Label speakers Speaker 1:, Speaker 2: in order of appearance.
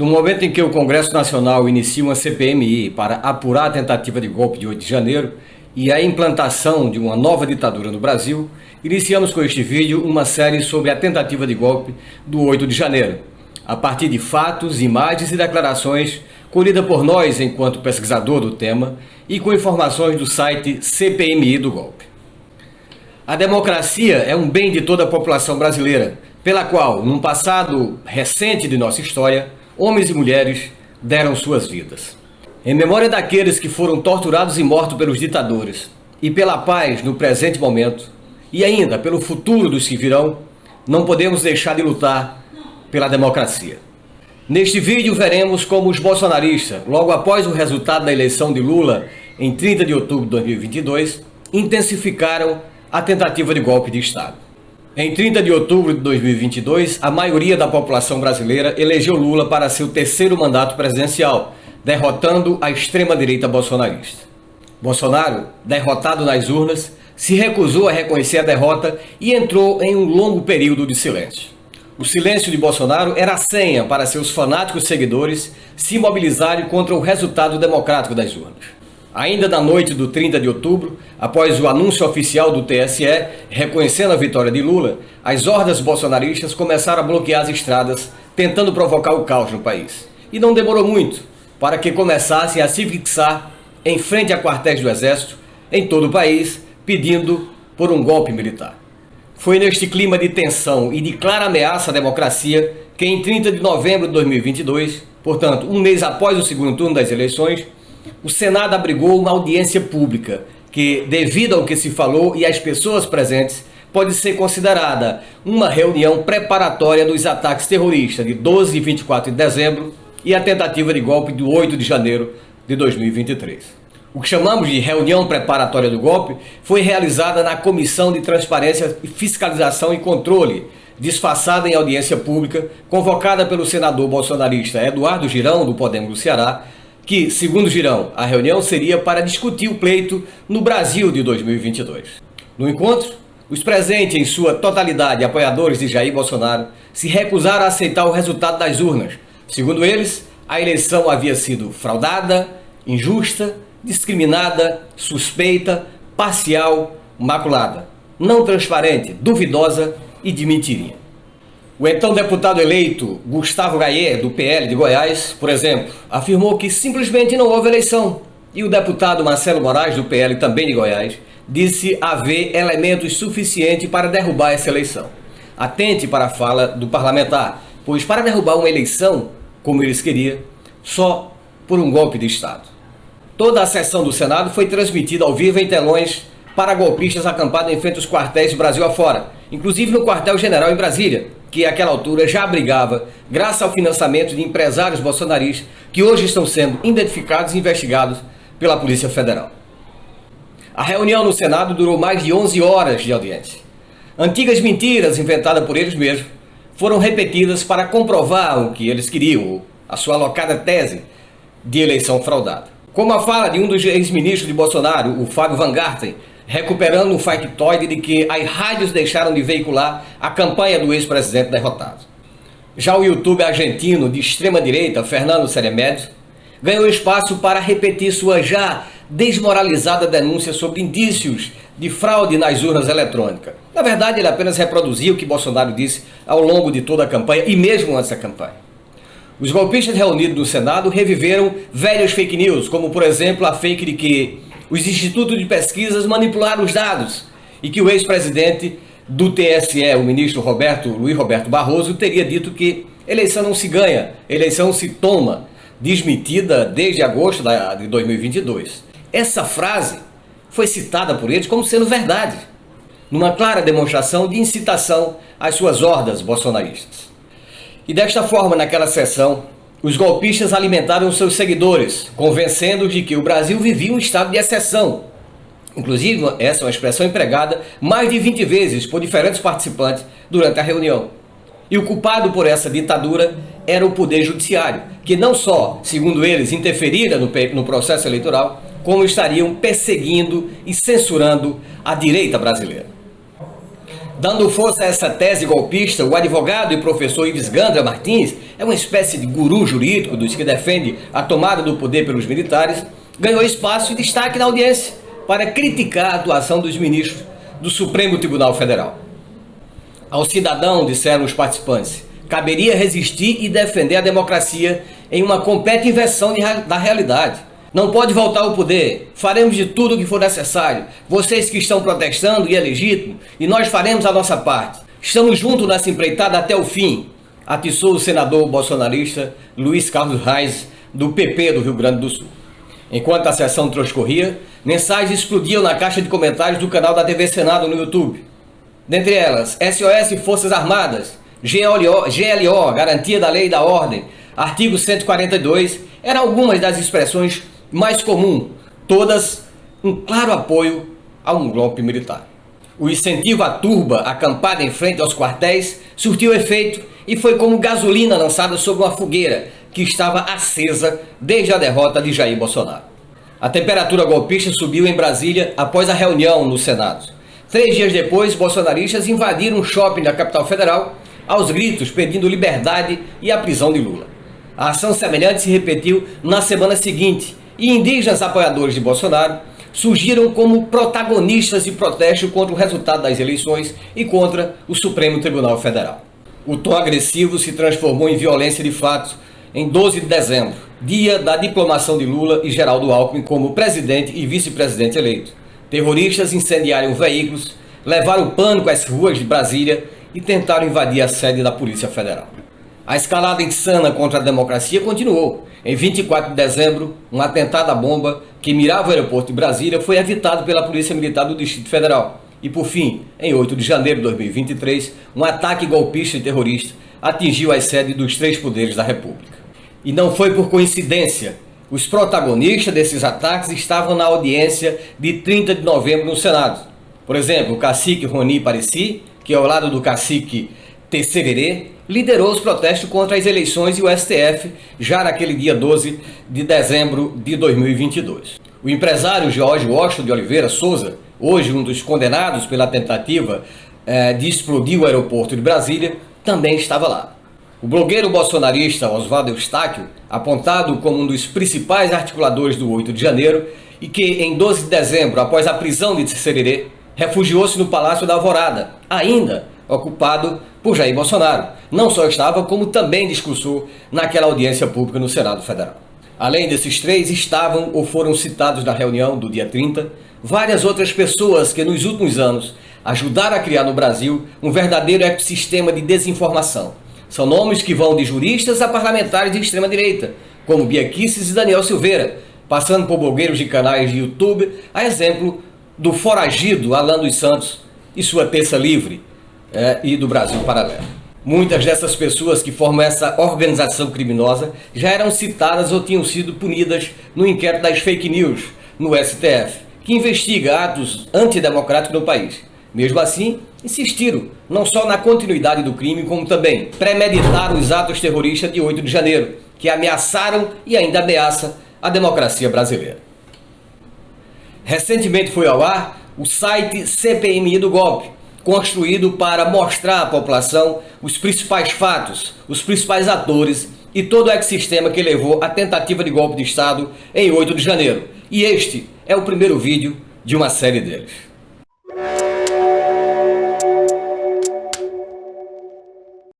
Speaker 1: No momento em que o Congresso Nacional inicia uma CPMI para apurar a tentativa de golpe de 8 de janeiro e a implantação de uma nova ditadura no Brasil, iniciamos com este vídeo uma série sobre a tentativa de golpe do 8 de janeiro, a partir de fatos, imagens e declarações colhidas por nós enquanto pesquisador do tema e com informações do site CPMI do golpe. A democracia é um bem de toda a população brasileira, pela qual, num passado recente de nossa história, homens e mulheres deram suas vidas. Em memória daqueles que foram torturados e mortos pelos ditadores, e pela paz no presente momento, e ainda pelo futuro dos que virão, não podemos deixar de lutar pela democracia. Neste vídeo veremos como os bolsonaristas, logo após o resultado da eleição de Lula em 30 de outubro de 2022, intensificaram a tentativa de golpe de Estado. Em 30 de outubro de 2022, a maioria da população brasileira elegeu Lula para seu terceiro mandato presidencial, derrotando a extrema-direita bolsonarista. Bolsonaro, derrotado nas urnas, se recusou a reconhecer a derrota e entrou em um longo período de silêncio. O silêncio de Bolsonaro era a senha para seus fanáticos seguidores se mobilizarem contra o resultado democrático das urnas. Ainda na noite do 30 de outubro, após o anúncio oficial do TSE reconhecendo a vitória de Lula, as hordas bolsonaristas começaram a bloquear as estradas, tentando provocar o caos no país. E não demorou muito para que começassem a se fixar em frente a quartéis do Exército em todo o país, pedindo por um golpe militar. Foi neste clima de tensão e de clara ameaça à democracia que em 30 de novembro de 2022, portanto, um mês após o segundo turno das eleições, o Senado abrigou uma audiência pública que, devido ao que se falou e às pessoas presentes, pode ser considerada uma reunião preparatória dos ataques terroristas de 12 e 24 de dezembro e a tentativa de golpe do 8 de janeiro de 2023. O que chamamos de reunião preparatória do golpe foi realizada na Comissão de Transparência, Fiscalização e Controle, disfarçada em audiência pública, convocada pelo senador bolsonarista Eduardo Girão, do Podemos do Ceará, que, segundo Girão, a reunião seria para discutir o pleito no Brasil de 2022. No encontro, os presentes, em sua totalidade apoiadores de Jair Bolsonaro, se recusaram a aceitar o resultado das urnas. Segundo eles, a eleição havia sido fraudada, injusta, discriminada, suspeita, parcial, maculada, não transparente, duvidosa e de mentirinha. O então deputado eleito Gustavo Gayer, do PL de Goiás, por exemplo, afirmou que simplesmente não houve eleição. E o deputado Marcelo Moraes, do PL também de Goiás, disse haver elementos suficientes para derrubar essa eleição. Atente para a fala do parlamentar, pois para derrubar uma eleição, como eles queriam, só por um golpe de Estado. Toda a sessão do Senado foi transmitida ao vivo em telões para golpistas acampados em frente aos quartéis Brasil afora, inclusive no quartel-general em Brasília, que àquela altura já abrigava, graças ao financiamento de empresários bolsonaristas que hoje estão sendo identificados e investigados pela Polícia Federal. A reunião no Senado durou mais de 11 horas de audiência. Antigas mentiras inventadas por eles mesmos foram repetidas para comprovar o que eles queriam, a sua alocada tese de eleição fraudada. Como a fala de um dos ex-ministros de Bolsonaro, o Fábio Van Garten, recuperando um factoide de que as rádios deixaram de veicular a campanha do ex-presidente derrotado. Já o youtuber argentino de extrema-direita, Fernando Seremédio, ganhou espaço para repetir sua já desmoralizada denúncia sobre indícios de fraude nas urnas eletrônicas. Na verdade, ele apenas reproduziu o que Bolsonaro disse ao longo de toda a campanha e mesmo antes da campanha. Os golpistas reunidos no Senado reviveram velhos fake news, como por exemplo a fake de que os institutos de pesquisas manipularam os dados e que o ex-presidente do TSE, o ministro Luiz Roberto Barroso, teria dito que eleição não se ganha, eleição se toma, desmentida desde agosto de 2022. Essa frase foi citada por eles como sendo verdade, numa clara demonstração de incitação às suas hordas bolsonaristas. E desta forma, naquela sessão, os golpistas alimentaram seus seguidores, convencendo-os de que o Brasil vivia um estado de exceção. Inclusive, essa é uma expressão empregada mais de 20 vezes por diferentes participantes durante a reunião. E o culpado por essa ditadura era o Poder Judiciário, que não só, segundo eles, interferira no processo eleitoral, como estariam perseguindo e censurando a direita brasileira. Dando força a essa tese golpista, o advogado e professor Ives Gandra Martins, é uma espécie de guru jurídico dos que defende a tomada do poder pelos militares, ganhou espaço e destaque na audiência para criticar a atuação dos ministros do Supremo Tribunal Federal. Ao cidadão, disseram os participantes, caberia resistir e defender a democracia em uma completa inversão da realidade. Não pode voltar ao poder. Faremos de tudo o que for necessário. Vocês que estão protestando e é legítimo, e nós faremos a nossa parte. Estamos juntos nessa empreitada até o fim, atiçou o senador bolsonarista Luiz Carlos Reis, do PP do Rio Grande do Sul. Enquanto a sessão transcorria, mensagens explodiam na caixa de comentários do canal da TV Senado no YouTube. Dentre elas, SOS Forças Armadas, GLO, Garantia da Lei e da Ordem, artigo 142, eram algumas das expressões mais comuns, todas um claro apoio a um golpe militar. O incentivo à turba acampada em frente aos quartéis surtiu efeito e foi como gasolina lançada sobre uma fogueira que estava acesa desde a derrota de Jair Bolsonaro. A temperatura golpista subiu em Brasília após a reunião no Senado. 3 dias depois, bolsonaristas invadiram um shopping da capital federal aos gritos pedindo liberdade e a prisão de Lula. A ação semelhante se repetiu na semana seguinte e indígenas apoiadores de Bolsonaro surgiram como protagonistas de protesto contra o resultado das eleições e contra o Supremo Tribunal Federal. O tom agressivo se transformou em violência de fato em 12 de dezembro, dia da diplomação de Lula e Geraldo Alckmin como presidente e vice-presidente eleito. Terroristas incendiaram veículos, levaram pânico às ruas de Brasília e tentaram invadir a sede da Polícia Federal. A escalada insana contra a democracia continuou. Em 24 de dezembro, um atentado à bomba que mirava o aeroporto de Brasília foi evitado pela Polícia Militar do Distrito Federal. E por fim, em 8 de janeiro de 2023, um ataque golpista e terrorista atingiu as sedes dos 3 poderes da República. E não foi por coincidência. Os protagonistas desses ataques estavam na audiência de 30 de novembro no Senado. Por exemplo, o cacique Roni Pareci, que ao lado do cacique Tessererê, liderou os protestos contra as eleições e o STF já naquele dia 12 de dezembro de 2022. O empresário George Washington de Oliveira Souza, hoje um dos condenados pela tentativa de explodir o aeroporto de Brasília, também estava lá. O blogueiro bolsonarista Oswaldo Eustáquio, apontado como um dos principais articuladores do 8 de janeiro e que em 12 de dezembro, após a prisão de Tessererê, refugiou-se no Palácio da Alvorada, ainda ocupado por Jair Bolsonaro. Não só estava, como também discursou naquela audiência pública no Senado Federal. Além desses 3, estavam ou foram citados na reunião do dia 30, várias outras pessoas que nos últimos anos ajudaram a criar no Brasil um verdadeiro ecossistema de desinformação. São nomes que vão de juristas a parlamentares de extrema-direita, como Bia Kicis e Daniel Silveira, passando por blogueiros de canais de YouTube, a exemplo do foragido Alan dos Santos e sua Terça Livre e do Brasil Paralelo. Muitas dessas pessoas que formam essa organização criminosa já eram citadas ou tinham sido punidas no inquérito das fake news no STF, que investiga atos antidemocráticos no país. Mesmo assim, insistiram não só na continuidade do crime, como também premeditaram os atos terroristas de 8 de janeiro, que ameaçaram e ainda ameaçam a democracia brasileira. Recentemente foi ao ar o site CPMI do Golpe, construído para mostrar à população os principais fatos, os principais atores e todo o ecossistema que levou à tentativa de golpe de Estado em 8 de janeiro. E este é o primeiro vídeo de uma série deles.